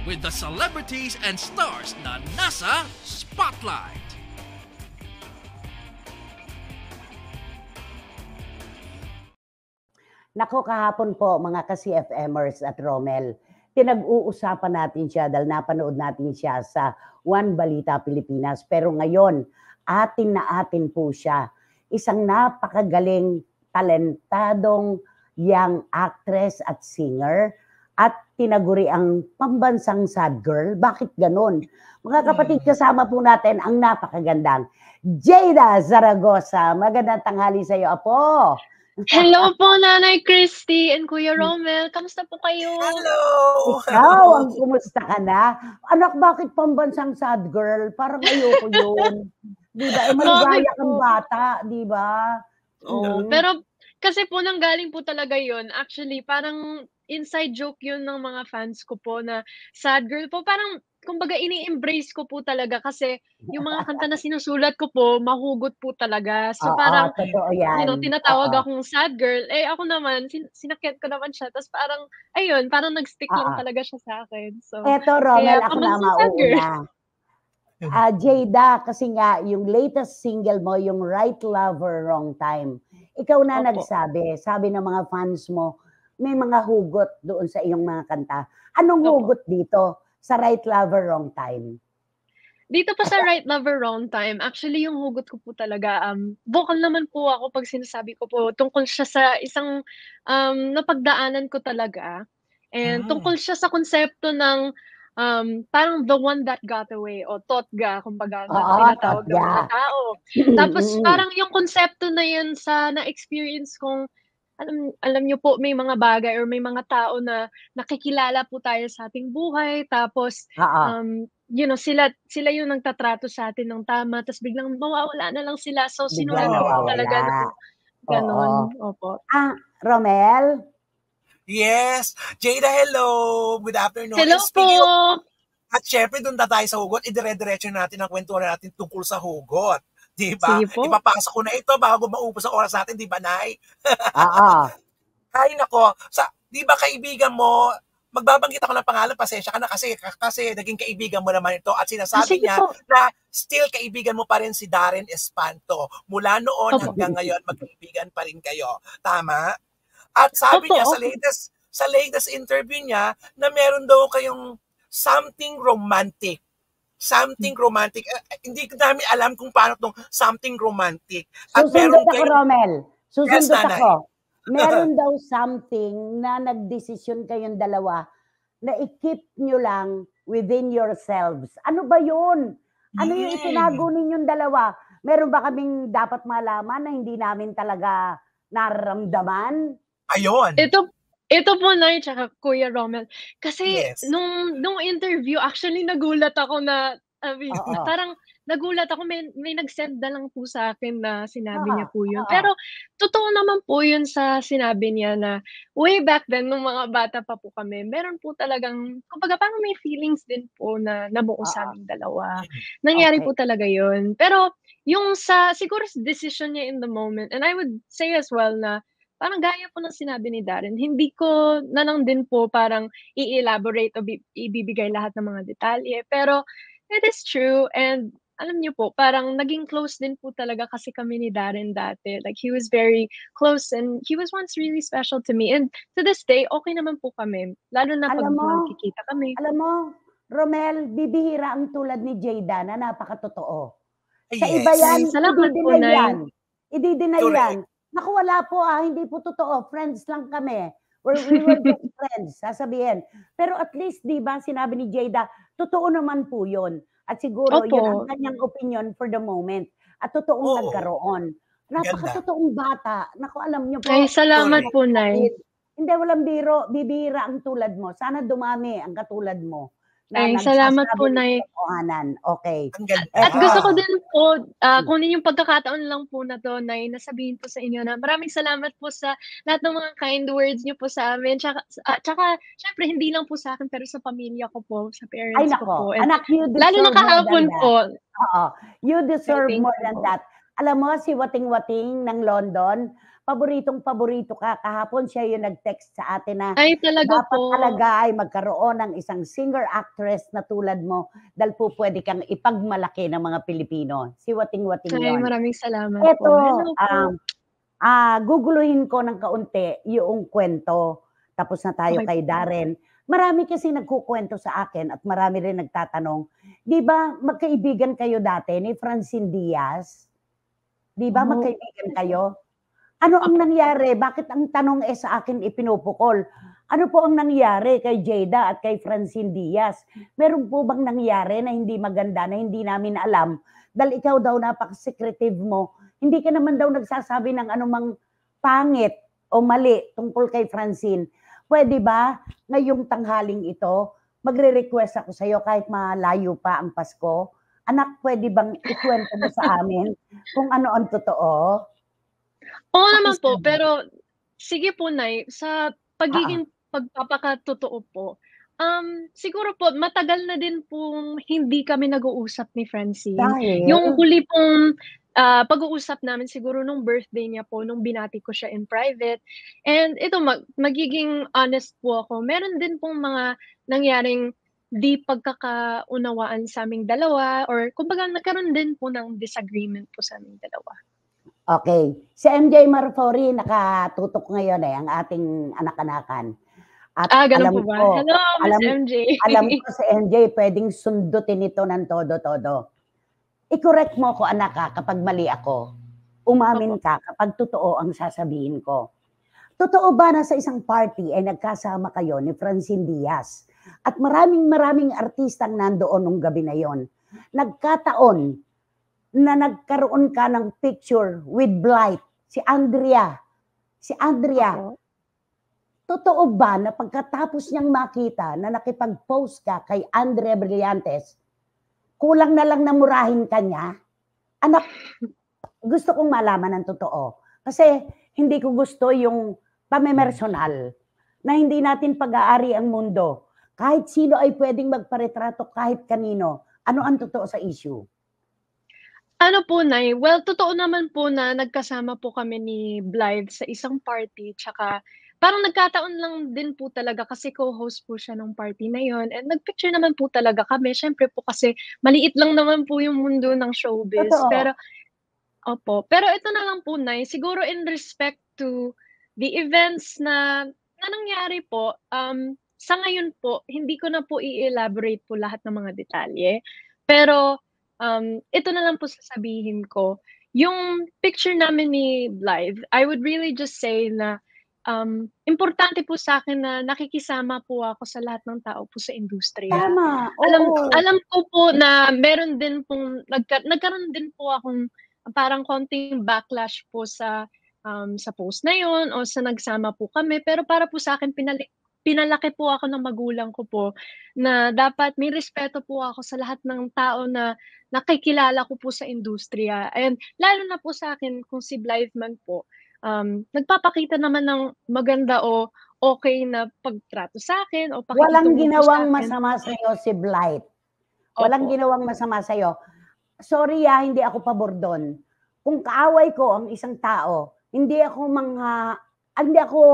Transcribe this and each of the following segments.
with the celebrities and stars na nasa Spotlight. Nako, kahapon po mga ka-CFMers at Romel, pinag-uusapan natin siya dahil napanood natin siya sa One Balita Pilipinas. Pero ngayon, atin na atin po siya. Isang napakagaling, talentadong young actress at singer at tinaguri ang pambansang sad girl. Bakit ganon? Mga kapatid, kasama po natin ang napakagandang Jada Zaragoza. Magandang tanghali sa iyo, Apo. Hello po, Nanay Christy and Kuya Romel. Kamusta po kayo? Hello! Ikaw, ang kumusta ka na? Anak, bakit pambansang sad girl? Parang ayoko yun. Di ba? Maligaya kang bata, di ba? Oo, pero kasi po nanggaling po talaga yun. Actually, parang inside joke yun ng mga fans ko po na sad girl po. Parang, kumbaga, ini-embrace ko po talaga kasi yung mga kanta na sinusulat ko po, mahugot po talaga. So parang, totoo yan. tinatawag akong sad girl. Eh ako naman, sinakyan ko naman siya. Tapos parang, ayun, parang nag-stick lang talaga siya sa akin. So, eto, Romel, kaya ako na pambansang sad girl. mauna. Jada, kasi nga, yung latest single mo, yung Right Lover, Wrong Time. Ikaw na Opo. nagsabi, sabi ng mga fans mo, may mga hugot doon sa iyong mga kanta. Anong Opo. hugot dito sa Right Lover, Wrong Time? Dito po sa Right Lover, Wrong Time, actually yung hugot ko po talaga, vocal naman po ako pag sinasabi ko po, tungkol siya sa isang napagdaanan ko talaga. And tungkol siya sa konsepto ng parang the one that got away o totga, kumbaga, na tinatawag ng mga tao. Tapos parang yung konsepto na yun sa na-experience kong, alam niyo po, may mga bagay or may mga tao na nakikilala po tayo sa ating buhay. Tapos, sila yung nagtatrato sa atin ng tama. Tapos biglang mawawala na lang sila. So, sinulat Biglang ko po nawawala. talaga ng ganon. Opo. Romel? Yes! Jada, hello! Good afternoon. Hello And po! speaking of, at syempre, doon na tayo sa hugot, idire-diretso natin ang kwentuhan natin tungkol sa hugot. Di ba? Sige po. Ipapasok ko na ito bago maubos ang oras natin, di ba, Nay? Ay, nako. Di ba, kaibigan mo, magbabanggit ako ng pangalan, pasensya ka na kasi naging kaibigan mo naman ito at sinasabi niya na still kaibigan mo pa rin si Darren Espanto. Mula noon hanggang ngayon, magkaibigan pa rin kayo. Tama? At sabi niya sa latest interview niya na meron daw kayong something romantic. Something romantic. Hindi ko namin alam kung paano itong something romantic. At Susundot ako, Romel. Susundot ako. Nanay. Meron daw something na nagdesisyon kayong dalawa na i-keep nyo lang within yourselves. Ano ba yun? Ano yung itinago ninyong dalawa? Meron ba kaming dapat malaman na hindi namin talaga nararamdaman? Ayun. Ito po, Nay, tsaka Kuya Romel. Kasi nung interview, actually nagulat ako na, parang nagulat ako, may nag-send na lang po sa akin na sinabi niya po yun. Pero totoo naman po yun sa sinabi niya na way back then, nung mga bata pa po kami, meron po talagang, kumbaga parang may feelings din po na nabuo sa aming dalawa. Nangyari po talaga yun. Pero yung siguro decision niya in the moment, and I would say as well na, parang gaya po ng sinabi ni Darren, hindi ko na lang din po parang i-elaborate o ibibigay lahat ng mga detalye. Pero it is true, and alam niyo po, parang naging close din po talaga kasi kami ni Darren dati. Like, he was very close and he was once really special to me. And to this day, okay naman po kami. Lalo na pag nakikita kami. Alam mo, Romel, bibihira ang tulad ni Jada na napakatotoo. Sa iba yan, i-deny yan. Naku, wala po hindi po totoo. Friends lang kami. We were just friends, sasabihin. Pero at least, di ba, sinabi ni Jada, totoo naman po yun. At siguro, yun ang kanyang opinion for the moment. At totoong nagkaroon. Napakatotoong bata. Naku, alam niyo po. Ay, salamat po, Nay. Hindi, walang biro. Bibira ang tulad mo. Sana dumami ang katulad mo. Ay, salamat po, Nay. Okay. At gusto ko din po, kunin yung pagkakataon lang po na to, Nay, nasabihin po sa inyo na maraming salamat po sa lahat ng mga kind words niyo po sa amin. Tsaka syempre, hindi lang po sa akin, pero sa pamilya ko po, sa parents ko po. Anak, you deserve lalo na kahapon po. You deserve more than that. Alam mo, si Wating-Wating ng London, paboritong-paborito ka. Kahapon siya yung nag-text sa atin na Ay, talaga dapat po. talaga ay magkaroon ng isang singer-actress na tulad mo dahil po pwede kang ipagmalaki ng mga Pilipino. Si Wating-Wating Ay, yon. maraming salamat po. Eto, Hello po. guguluhin ko ng kaunti yung kwento. Tapos na tayo Okay. kay Darren. Marami kasi nagkukwento sa akin at marami rin nagtatanong, di ba magkaibigan kayo dati ni Francine Diaz? Di ba magkaibigan kayo? Ano ang nangyari? Bakit ang tanong sa akin ipinupukol? Ano po ang nangyari kay Jada at kay Francine Diaz? Meron po bang nangyari na hindi maganda, na hindi namin alam? Dahil ikaw daw napaka-secretive mo. Hindi ka naman daw nagsasabi ng anumang pangit o mali tungkol kay Francine. Pwede ba ngayong tanghaling ito, magre-request ako sa iyo kahit malayo pa ang Pasko? Anak, pwede bang ikwento mo sa amin kung ano ang totoo? Oo naman po, pero sige po, Nay, sa pagiging pagpapakatotoo po, siguro po matagal na din pong hindi kami nag-uusap ni Francine. Dahil? Yung huli pong pag-uusap namin siguro nung birthday niya po, nung binati ko siya in private. And ito, magiging honest po ako, meron din pong mga nangyaring di pagkakaunawaan sa aming dalawa, or kumbaga nagkaroon din po ng disagreement po sa aming dalawa. Okay. Si MJ Marfori nakatutok ngayon ang ating anak-anakan. At Ganun alam po ba? ko, Hello, Miss MJ. alam ko si MJ pwedeng sundutin ito ng todo-todo. I-correct mo ko, anak, kapag mali ako. Umamin ka kapag totoo ang sasabihin ko. Totoo ba na sa isang party ay nagkasama kayo ni Francine Diaz? At maraming artistang nandoon nung gabi na yon. Nagkataon na nagkaroon ka ng picture with Blight, si Andrea. Totoo ba na pagkatapos niyang makita na nakipag-post ka kay Andrea Brillantes, kulang na lang na murahin ka niya? Anak, gusto kong malaman ang totoo. Kasi hindi ko gusto yung pamemersonal na hindi natin pag-aari ang mundo. Kahit sino ay pwedeng magparetrato kahit kanino. Ano ang totoo sa issue? Ano po, Nay, well, totoo naman po na nagkasama po kami ni Blythe sa isang party, tsaka parang nagkataon lang din po talaga kasi co-host po siya ng party na yon, and nagpicture naman po talaga kami. Siyempre po kasi maliit lang naman po yung mundo ng showbiz. Totoo. Pero ito na lang po, Nay, siguro in respect to the events na nangyari po, sa ngayon po, hindi ko na po i-elaborate po lahat ng mga detalye. Pero ito na lang po sasabihin ko. Yung picture namin ni Blythe, I would really just say na importante po sa akin na nakikisama po ako sa lahat ng tao po sa industriya. Tama, Alam ko po na meron din pong nagkaroon din po akong parang konting backlash po sa post na yon o sa nagsama po kami, pero para po sa akin pinalaki po ako ng magulang ko po na dapat may respeto po ako sa lahat ng tao na nakikilala ko po sa industriya. And lalo na po sa akin kung si Blythe man po, nagpapakita naman ng maganda o okay na pagtrato sa akin o pakikitungo walang ginawang po sa akin. masama sa iyo si Blythe. Walang ginawang masama sa iyo. Sorry, hindi ako pabor doon. Kung kaaway ko ang isang tao, hindi ako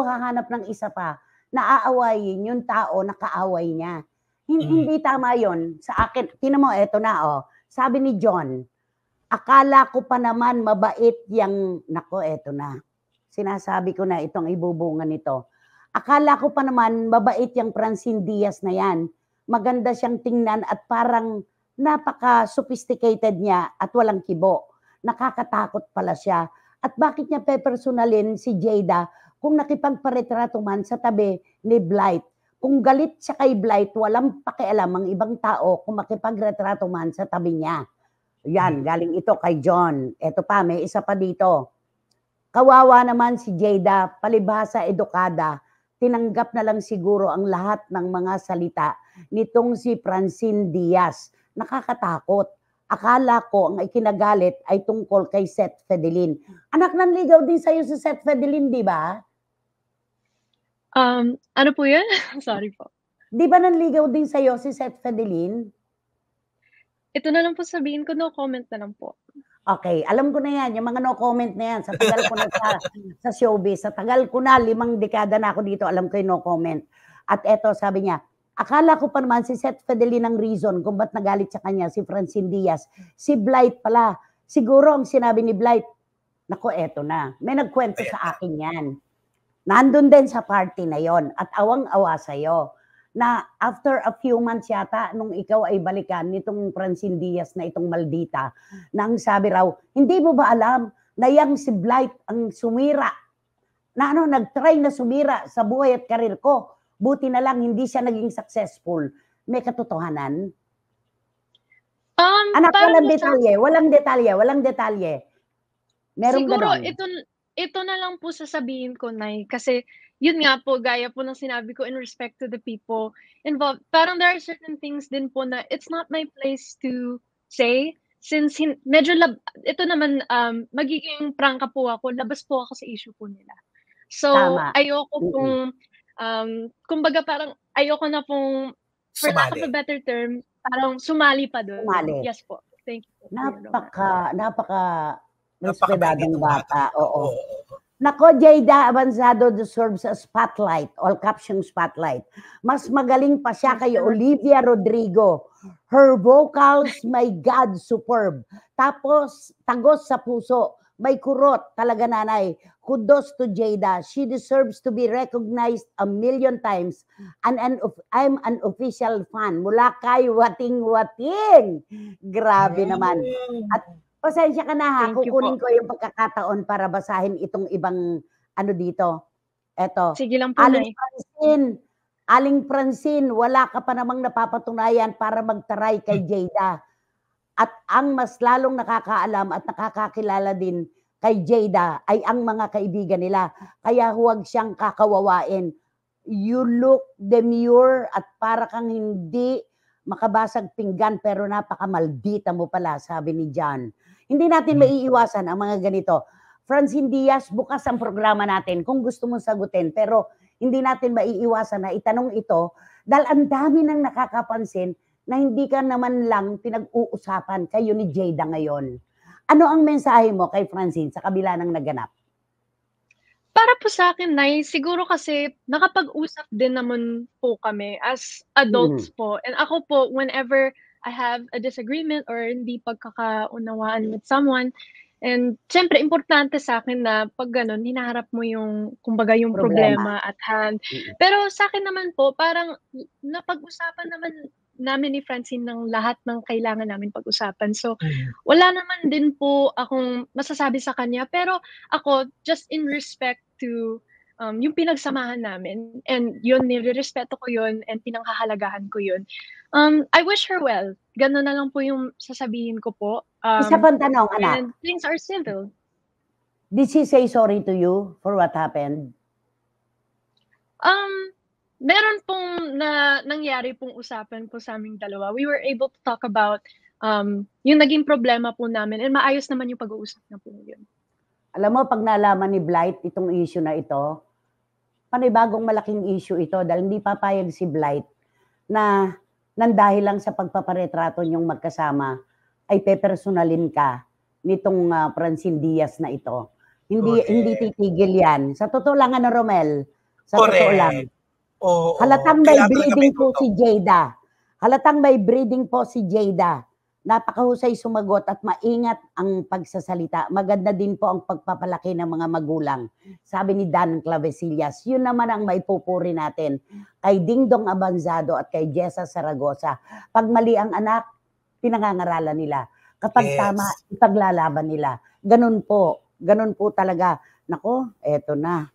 hahanap ng isa pa na aawayin yung tao na kaaway niya. Hindi tama yon sa akin. Tingnan mo, eto na Sabi ni John, akala ko pa naman mabait yang, nako, eto na. Sinasabi ko na itong ibubungan nito. Akala ko pa naman mabait yang Francine Diaz na yan. Maganda siyang tingnan at parang napaka-sophisticated niya at walang kibo. Nakakatakot pala siya. At bakit niya pepersonalin si Jada kung nakipagparetrato man sa tabi ni Blythe? Kung galit siya kay Blythe, walang pakialam ang ibang tao kung makipagretrato man sa tabi niya. Yan, galing ito kay John. Ito pa, may isa pa dito. Kawawa naman si Jada, palibhasa edukada. Tinanggap na lang siguro ang lahat ng mga salita nitong si Francine Diaz. Nakakatakot. Akala ko ang ikinagalit ay tungkol kay Seth Fedelin. Anak, nanligaw din sa'yo si Seth Fedelin, di ba? Ano po yun? Sorry po. Di ba nanligaw din sa'yo si Seth Fedelin? Ito na lang po sabihin ko, no comment na lang po. Okay, alam ko na yan, yung mga no comment na yan, sa tagal ko na sa showbiz, sa tagal ko na, 5 dekada na ako dito, alam ko yung no comment. At eto, sabi niya, akala ko pa naman si Seth Fidelin ang reason kung ba't nagalit sa kanya, si Francine Diaz. Si Blight pala. Siguro ang sinabi ni Blight, naku, eto na. May nagkwento sa akin yan. Nandun din sa party na yon at awang-awa sa'yo na after a few months yata, nung ikaw ay balikan nitong Francine Diaz na itong maldita, na ang sabi raw, hindi mo ba alam na yang si Blight ang sumira, na nag-try na sumira sa buhay at karir ko, buti na lang hindi siya naging successful. May katotohanan? Anak, walang detalye. Meron siguro ganon. ito na lang po sasabihin ko, Nay, kasi yun nga po, gaya po ng sinabi ko in respect to the people involved, parang there are certain things din po na it's not my place to say, since medyo ito naman, magiging prangka po ako, labas po ako sa issue po nila. So, tama. Ayoko pong, kumbaga parang ayoko na pong, for lack of a better term, parang sumali pa doon. Yes po. Thank you. Napaka respetadong bata, oo. Nako, Jayda Avanzado deserves a spotlight, all caption spotlight. Mas magaling pa siya kay Olivia Rodrigo. Her vocals, my God, superb. Tapos, tagos sa puso. May kurot, talaga nanay. Kudos to Jayda. She deserves to be recognized 1,000,000 times. I'm an official fan. Mula kay Wating-Wating. Grabe naman. At pasensya ka na ha, kukunin ko yung pagkakataon para basahin itong ibang dito. Eto. Sige lang po, Aling Francine, wala ka pa namang napapatunayan para magtaray kay Jayda. At ang mas lalong nakakaalam at nakakakilala din kay Jayda ay ang mga kaibigan nila. Kaya huwag siyang kakawawain. You look demure at para kang hindi makabasag pinggan pero napakamaldita mo pala, sabi ni John. Hindi natin maiiwasan ang mga ganito. Francine Diaz, bukas ang programa natin kung gusto mong sagutin, pero hindi natin maiiwasan na itanong ito dahil ang dami nang nakakapansin na hindi ka naman lang pinag-uusapan kayo ni Jayda ngayon. Ano ang mensahe mo kay Francine sa kabila ng naganap? Para po sa akin, Nay, siguro kasi nakapag-usap din naman po kami as adults po. And ako po, whenever I have a disagreement or hindi pagkakaunawaan with someone, and siyempre, importante sa akin na pag ganun, hinaharap mo yung, kumbaga, yung problema at hand. Pero sa akin naman po, parang napag-usapan naman namin ni Francine ng lahat ng kailangan namin pag-usapan. So, wala naman din po akong masasabi sa kanya. Pero ako, just in respect to yung pinagsamahan namin, and yun, nire-respeto ko yun, and pinanghahalagahan ko yun. I wish her well. Ganun na lang po yung sasabihin ko po. Isa pang tanong, anak. And things are civil. Did she say sorry to you for what happened? Meron pong nangyari pong usapan po sa aming dalawa. We were able to talk about yung naging problema po namin, and maayos naman yung pag-uusap na po yun. Alam mo, pag nalaman ni Blight itong issue na ito, panibagong malaking issue ito dahil hindi papayag si Blight na nandahil lang sa pagpaparetrato niyong magkasama ay pepersonalin ka nitong Francine Diaz na ito. Hindi titigil yan. Sa totoo lang, Romel, sa totoo lang. Halatang may breeding po si Jayda. Halatang may breeding po si Jayda. Napakahusay sumagot at maingat ang pagsasalita. Maganda din po ang pagpapalaki ng mga magulang. Sabi ni Dan Clavesillas, yun naman ang maipupuri natin kay Dingdong Avanzado at kay Jessa Saragosa. Pag mali ang anak, pinangangaralan nila. Kapag tama, ipaglalaban nila. Ganun po talaga. Nako, eto na.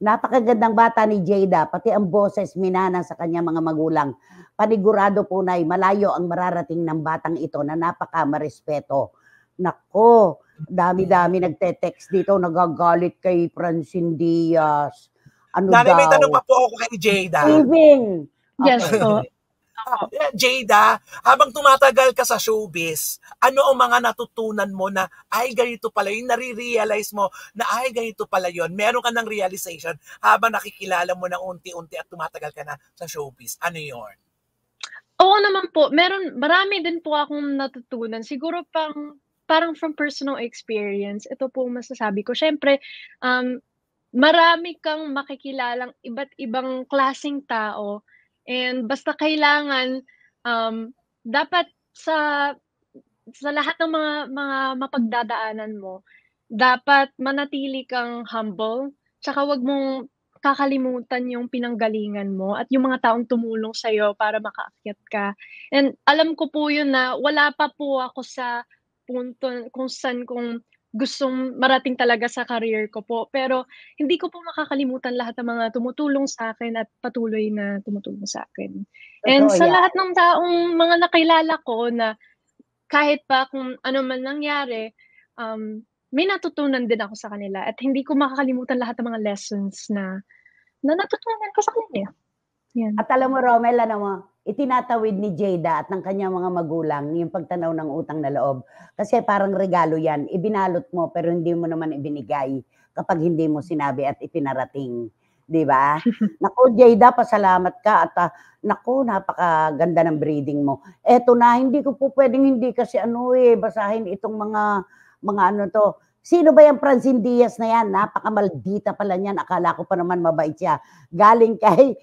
Napakagandang bata ni Jayda, pati ang boses minana sa kanya mga magulang. Panigurado po na malayo ang mararating ng batang ito na napaka-marespeto. Nako, dami-dami nagte-text dito, nagagalit kay Francine Diaz. May tanong pa po ako kay Jayda. Living. Yes po. Jayda, habang tumatagal ka sa showbiz, ano ang mga natutunan mo na ay ganito pala yun, nare-realize mo na ay ganito pala yun, meron ka ng realization habang nakikilala mo na unti-unti at tumatagal ka na sa showbiz? Ano yun? Oo naman po, marami din po akong natutunan. Siguro parang from personal experience, ito po masasabi ko. Siyempre, marami kang makikilalang iba't ibang klaseng tao and basta kailangan, dapat sa lahat ng mga mapagdadaanan mo, dapat manatili kang humble, tsaka 'wag mong kakalimutan yung pinanggalingan mo at yung mga taong tumulong sa'yo para makaakyat ka. And alam ko po yun na wala pa po ako sa punto kung saan kung gustong marating talaga sa career ko po. Pero hindi ko po makakalimutan lahat ng mga tumutulong sa'kin at patuloy na tumutulong sa'kin. And Totoo sa yan. lahat ng taong mga nakilala ko na kahit pa kung ano man nangyari, may natutunan din ako sa kanila at hindi ko makakalimutan lahat ng mga lessons na natutunan ko sa kanila. Yan. At alam mo, Romel, ano mo, itinatawid ni Jada at ng kanyang mga magulang yung pagtanaw ng utang na loob. Kasi parang regalo yan. Ibinalot mo pero hindi mo naman ibinigay kapag hindi mo sinabi at ipinarating. Di ba? Naku, Jada, pasalamat ka at naku, napakaganda ng breeding mo. Eto na, hindi ko po pwedeng hindi kasi basahin itong mga ano to. Sino ba yung Francine Diaz na yan? Napakamaldita pala niyan. Akala ko pa naman mabait siya. Galing kay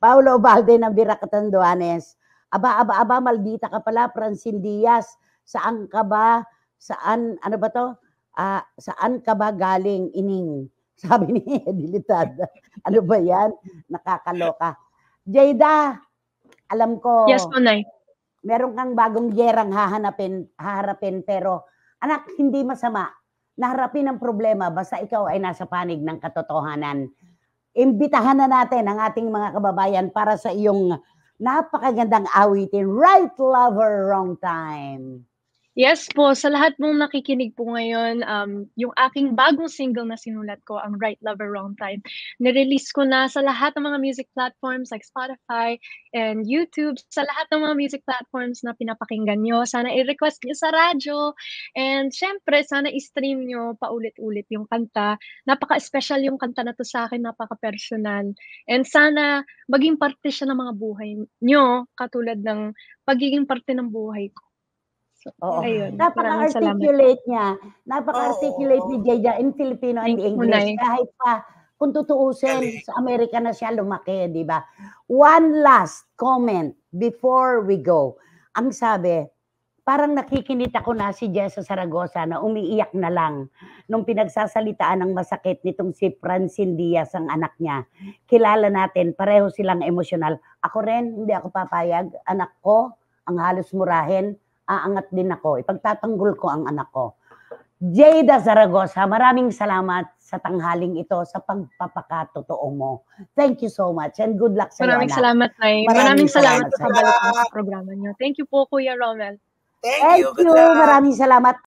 Paulo Ubalde ng Biracatanduanes. Aba, maldita ka pala, Francine Diaz. Saan ka ba? Saan, ano ba to? Saan ka ba galing, ining? Sabi ni Edilitad. Ano ba yan? Nakakaloka. Jada, alam ko. Yes po, Nay. Meron kang bagong yerang haharapin, pero anak, hindi masama. Naharapin ang problema basta ikaw ay nasa panig ng katotohanan. Imbitahan na natin ang ating mga kababayan para sa iyong napakagandang awitin, Right Lover, Wrong Time. Yes po, sa lahat mong nakikinig po ngayon, yung aking bagong single na sinulat ko, ang Right Lover, Wrong Time, nirelease ko na sa lahat ng mga music platforms like Spotify and YouTube, sa lahat ng mga music platforms na pinapakinggan nyo. Sana i-request nyo sa radyo. And syempre, sana i-stream nyo paulit-ulit yung kanta. Napaka-special yung kanta na to sa akin, napaka-personal. And sana maging parte siya ng mga buhay nyo, katulad ng pagiging parte ng buhay ko. So, oo. ayun. Napaka-articulate niya. Napaka-articulate ni Jada in Filipino and English. Kahit pa kung tutuusin, sa Amerika na siya lumaki, di ba? One last comment before we go. Ang sabi, parang nakikinit ako na si Jessa Zaragoza na umiiyak na lang nung pinagsasalitaan ng masakit nitong si Francine Diaz, ang anak niya. Kilala natin, pareho silang emosyonal. Ako rin, hindi ako papayag. Anak ko, ang halos murahin, aangat din ako. Ipagtatanggol ko ang anak ko. Jada Zaragoza, maraming salamat sa tanghaling ito, sa pagpapakatotoo mo. Thank you so much and good luck sa iyo, Maraming salamat, Nay. Maraming salamat sa pagbalik sa programa niyo. Thank you po, Kuya Romel. Thank you. Maraming salamat.